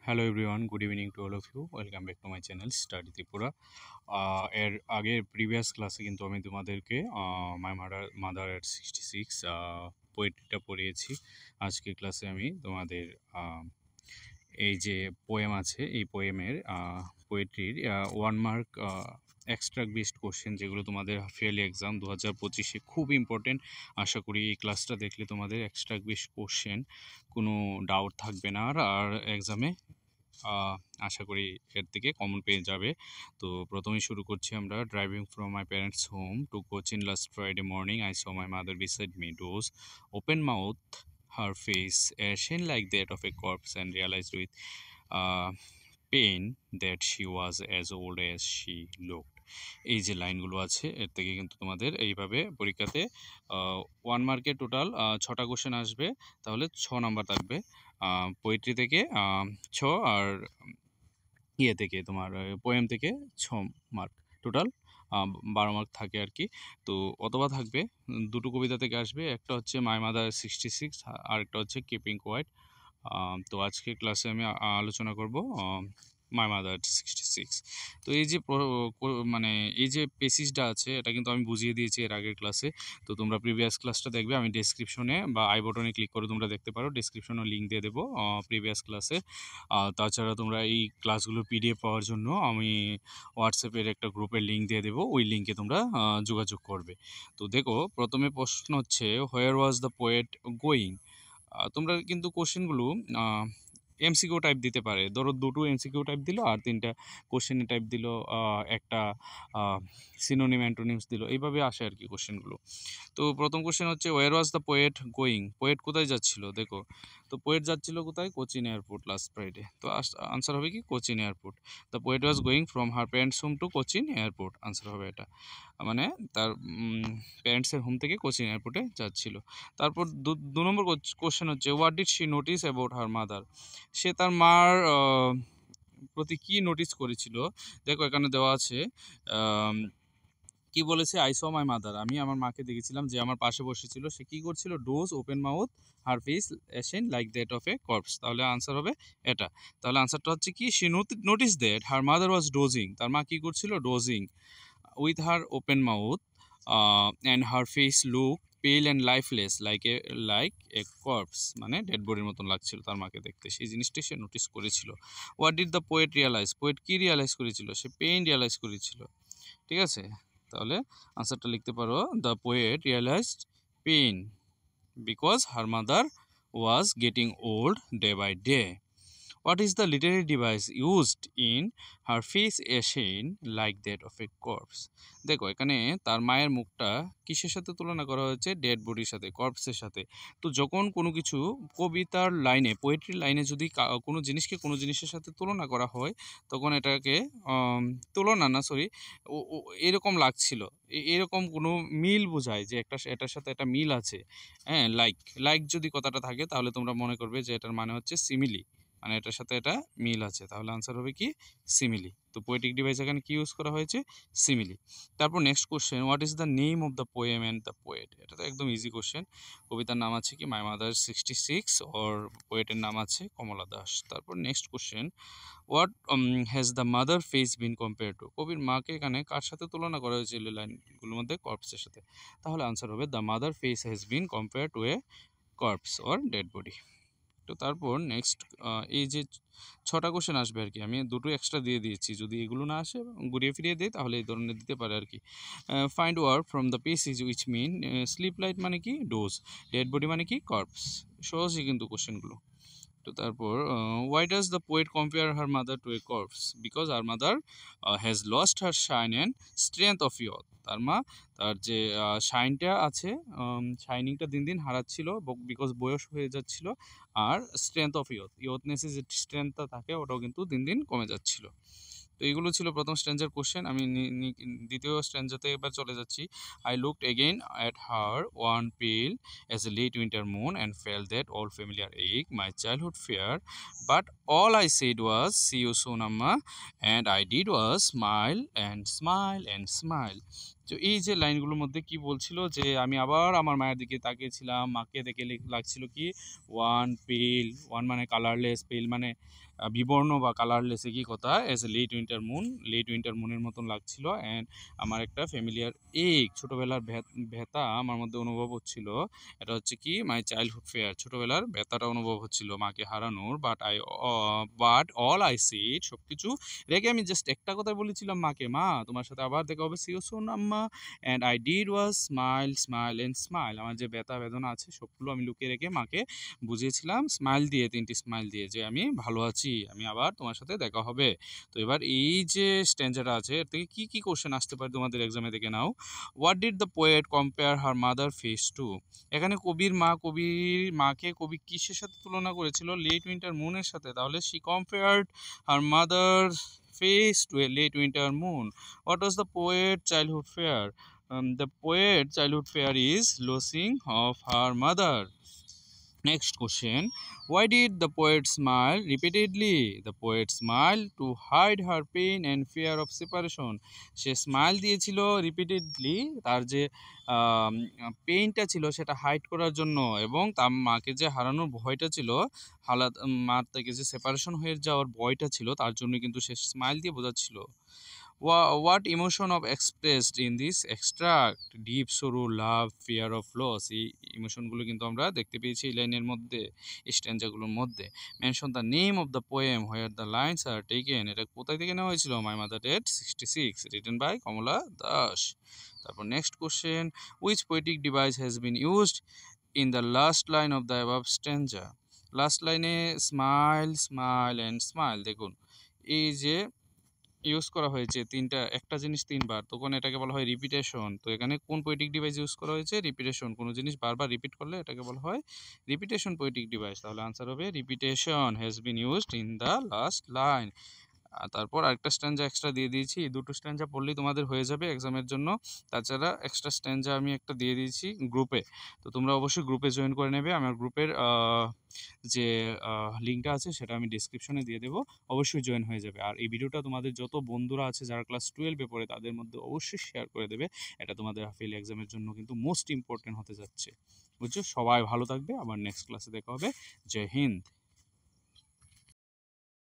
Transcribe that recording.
Hello everyone, good evening to all of you. Welcome back to my channel study Tripura. এর আগের previous ক্লাসে কিন্তু আমি তোমাদেরকে মাই মাদার এট 66 পোয়েট্রিটা পড়িয়েছি। আজকের ক্লাসে আমি তোমাদের এই যে পোয়েম আছে, এই পোয়েমের পোয়েট্রির 1 মার্ক এক্সট্রাক্ট বেসড কোশ্চেন, যেগুলো তোমাদের ফেয়ারলি এক্সাম 2025-এ খুব ইম্পর্টেন্ট। আশা করি এই ক্লাসটা দেখলে তোমাদের এক্সট্রাক্ট বেসড কোশ্চেন কোনো ডাউট থাকবে না আর এক্সামে আশা করি এর থেকে কমন পেয়ে যাবে। তো প্রথমেই শুরু করছি আমরা। Driving from my parents home to Cochin last Friday morning, I saw my mother beside me doze open mouth, her face ashen like that of a corpse, and realized with uh, pain that she was as old as she looked. এই যে লাইনগুলো আছে এর থেকে কিন্তু তোমাদের এইভাবে পরীক্ষাতে 1 মার্কে টোটাল 6টা কোশ্চেন আসবে, তাহলে 6 নাম্বার থাকবে। পোয়েট্রি থেকে 6 আর ইয়ে থেকে তোমার পোয়েম থেকে 6 মার্ক, টোটাল 12 মার্ক থাকে আর কি। তো অথবা থাকবে দুটো কবিতা থেকে আসবে, একটা হচ্ছে মাই মাদার 66 আর একটা হচ্ছে কিপিং কোয়াইট। তো আজকে ক্লাসে আমি আলোচনা করব মাই মাদার 66। তো এই যে মানে এই যে পেসিসটা আছে এটা কিন্তু আমি বুঝিয়ে দিয়েছি এর আগের ক্লাসে। তো তোমরা প্রিভিয়াস ক্লাসটা দেখবে, আমি ডেসক্রিপশনে বা আই বটনে ক্লিক করে তোমরা দেখতে পারো, ডেসক্রিপশনে লিঙ্ক দিয়ে দেবো প্রিভিয়াস ক্লাসে। তাছাড়া তোমরা এই ক্লাসগুলোর পিডিএফ পাওয়ার জন্য আমি হোয়াটসঅ্যাপের একটা গ্রুপের লিঙ্ক দিয়ে দেবো, ওই লিঙ্কে তোমরা যোগাযোগ করবে। তো দেখো, প্রথমে প্রশ্ন হচ্ছে হোয়ার ওয়াজ দ্য পোয়েট গোয়িং। তোমরা কিন্তু কোশ্চেনগুলো এমসিকিউ টাইপ দিতে পারে, ধরো দুটো এমসিকিউ টাইপ দিল আর 3টা কোশ্চেনে টাইপ দিল, একটা সিনোনিম অ্যান্টোনিমস দিল, এইভাবে আসে আর কি কোশ্চেনগুলো। তো প্রথম কোশ্চেন হচ্ছে where was the poet going, poet কোথায় যাচ্ছিল। দেখো, তো পোয়েট যাচ্ছিল কোথায়, কোচিন এয়ারপোর্ট লাস্ট ফ্রাইডে। তো আনসার হবে কি Cochin airport. The poet was going from her parents home to Cochin airport, answer হবে এটা। মানে তার প্যারেন্টসের হোম থেকে কোচিন এয়ারপোর্টে যাচ্ছিল। তারপর 2 নম্বর কোশ্চেন হচ্ছে what did she notice about her mother, সে তার মার প্রতি কি নোটিস করেছিল। দেখো এখানে দেওয়া আছে কি বলেছে, আই স মাই মাদার, আমি আমার মাকে দেখেছিলাম, যে আমার পাশে বসেছিল, সে কি করছিল, doze open mouth, her face ashen like that of a corpse, তাহলে আনসার হবে এটা। তাহলে আনসারটা হচ্ছে কি, she notice that her mother was dozing, তার মা কি করছিল, dozing with her open mouth and her face look pale and lifeless like a corpse, মানে ডেড বডির মতন লাগছিল তার মাকে দেখতে, সেই জিনিসটি সে নোটিস করেছিল। What did the poet realise, poet কি রিয়ালাইজ করেছিল, সে পেইন রিয়ালাইজ করেছিল। ঠিক আছে, তাহলে আনসারটা লিখতে পারো, the poet realised pain because her mother was getting old day by day. What is the literary device used in her face ashen like that of a corpse? দেখো এখানে তার মায়ের মুখটা কিসের সাথে তুলনা করা হয়েছে, ডেড বডির সাথে, কর্পসের সাথে। তো যখন কোনো কিছু কবিতার লাইনে, পোয়েট্রির লাইনে যদি কোনো জিনিসকে কোনো জিনিসের সাথে তুলনা করা হয়, তখন এটাকে তুলনা না সরি এরকম লাগছিল, এরকম কোনো মিল বোঝায় যে এটার সাথে একটা মিল আছে। হ্যাঁ, লাইক যদি কথাটা থাকে তাহলে তোমরা মনে করবে যে এটার মানে হচ্ছে সিমিলি, মানে এটার সাথে এটা মিল আছে, তাহলে আনসার হবে কি সিমিলি। তো পোয়েটিক ডিভাইস এখানে কি ইউজ করা হয়েছে, সিমিলি। তারপর next question, what is the name of the poem and the poet, এটা তো একদম ইজি কোশ্চেন। কবিতার নাম আছে কি মাই মাদার 66, ওর পোয়েটের নাম আছে কমলা দাস। তারপর next question, what has the mother face been compare to, কবির মাকে এখানে কার সাথে তুলনা করা হয়েছিল লাইনগুলোর মধ্যে, কর্পসের সাথে, তাহলে আনসার হবে the mother face has been compare two a corps or dead body. তো তারপর নেক্সট এই যে 6টা কোশ্চেন আসবে আর কি, আমি দুটো এক্সট্রা দিয়ে দিয়েছি, যদি এগুলো না আসে ঘুরিয়ে ফিরিয়ে দিই তাহলে এই ধরনের দিতে পারে আর কি। Find word from the passage which mean, sleep light মানে কি, ডোজ, ডেড বডি মানে কি, কর্পস। সহজই কিন্তু কোশ্চেনগুলো। তো তারপর why does the poet compare her mother to a corpse, because her mother has lost her shine and strength of youth, তার মা তার যে শাইনটা আছে, শাইনিংটা দিন দিন হারাচ্ছিল, বিকজ বয়স হয়ে যাচ্ছিল, আর স্ট্রেংথ অফ ইয়থনেসে যে স্ট্রেংথটা থাকে ওটাও কিন্তু দিন দিন কমে যাচ্ছিল। তো এইগুলো ছিল প্রথম স্ট্যান্ডার কোশ্চেন। আমি দ্বিতীয় স্ট্যান্ডাতে এবার চলে যাচ্ছি। I looked again at her one পেল as a late winter moon and felt that old familiar ache, my childhood fear, but all I said was see you soon amma, and I did was smile and smile and smile. তো এই যে লাইনগুলোর মধ্যে কি বলছিল, যে আমি আবার আমার মায়ের দিকে তাকিয়েছিলাম, মাকে দেখে লাগছিল কি ওয়ান পেল, ওয়ান মানে কালারলেস, পেল মানে বিবর্ণ বা কালারলেস কি কথা, এজ এ লেট উইন্টার মুনের মতন লাগছিল। অ্যান্ড আমার একটা ফ্যামিলিয়ার ছোটোবেলার ব্যথা আমার মধ্যে অনুভব হচ্ছিল। এটা হচ্ছে কি মাই চাইল্ডহুড ফেয়ার, ছোটোবেলার ব্যথাটা অনুভব হচ্ছিল মাকে হারানোর। বাট অল আই সিড, সব কিছু রেখে আমি জাস্ট একটা কথাই বলেছিলাম মাকে, মা তোমার সাথে আবার দেখা হবে, সি ইউ সুন আম্মা। And I did was smile smile and smile. আমার যে ব্যথা বেদনা আছে সবগুলো আমি লুকিয়ে রেখে মাকে বুঝিয়েছিলাম স্মাইল দিয়ে, 3টি স্মাইল দিয়ে, যে আমি ভালো আছি, আমি আবার তোমার সাথে দেখা হবে। তো এবার এই যে স্ট্যান্ডারটা আছে এর থেকে কি কি কোশ্চেন আসতে পারে তোমাদের এক্সামে, দেখে নাও। What did the poet compare her mother face to? এখানে কবির মাকে কবি কিসের সাথে তুলনা করেছিল? লেট উইন্টার মুনের সাথে। তাহলে she compared her mother face to a late winter moon. What was the poet childhood fear? The poet childhood fear is losing of her mother. Next question. Why did the poet smile repeatedly? The poet smiled to hide her pain and fear of separation. Say smile দিয়েছিল repeatedly, তার যে পেইনটা ছিল সেটা hide করার জন্য, এবং তার মাকে যে হারানোর ভয়টা ছিল, মার থেকে যে সেপারেশন হয়ে যাওয়ার ভয়টা ছিল, তার জন্য কিন্তু সে স্মাইল দিয়ে বোঝাচ্ছিল। What emotion of expressed in this extract? Deep sorrow, love, fear of loss. এই ইমোশনগুলো কিন্তু আমরা দেখতে পেয়েছি এই লাইনের মধ্যে, স্ট্যান্জাগুলোর মধ্যে। Mention the name of the poem where the lines are taken. এটা কোথায় থেকে নেওয়া হয়েছিল? My mother dead 66, written by Kamala Das. তারপর next question, which poetic device has been used in the last line of the above stanza? Last লাইনে smile smile and smile, দেখুন এই যে ইউজ করা হয়েছে একটা জিনিস 3বার, তখন এটাকে বলা হয় রিপিটেশন। তো এখানে কোন পোয়েটিক ডিভাইস ইউজ করা হয়েছে? রিপিটেশন। কোনো জিনিস বারবার রিপিট করলে এটাকে বলা হয় রিপিটেশন পোয়েটিক ডিভাইস। তাহলে আনসার হবে repetition has been used in the last line. তারপর আরেকটা স্ট্যান্জা এক্সট্রা দিয়ে দিয়েছি, এই দুটো স্ট্যান্জা পড়লেই তোমাদের হয়ে যাবে এক্সামের জন্য। তাছাড়া এক্সট্রা স্ট্যান্জা আমি একটা দিয়ে দিয়েছি গ্রুপে, তো তোমরা অবশ্যই গ্রুপে জয়েন করে নেবে। আমার গ্রুপের যে লিঙ্কটা আছে সেটা আমি ডিসক্রিপশনে দিয়ে দেবো, অবশ্যই জয়েন হয়ে যাবে। আর এই ভিডিওটা তোমাদের যত বন্ধুরা আছে যারা ক্লাস 12-এ পড়ে তাদের মধ্যে অবশ্যই শেয়ার করে দেবে। এটা তোমাদের হাফিল এক্সামের জন্য কিন্তু মোস্ট ইম্পর্টেন্ট হতে যাচ্ছে, বুঝছো? সবাই ভালো থাকবে, আবার নেক্সট ক্লাসে দেখা হবে। জয় হিন্দ।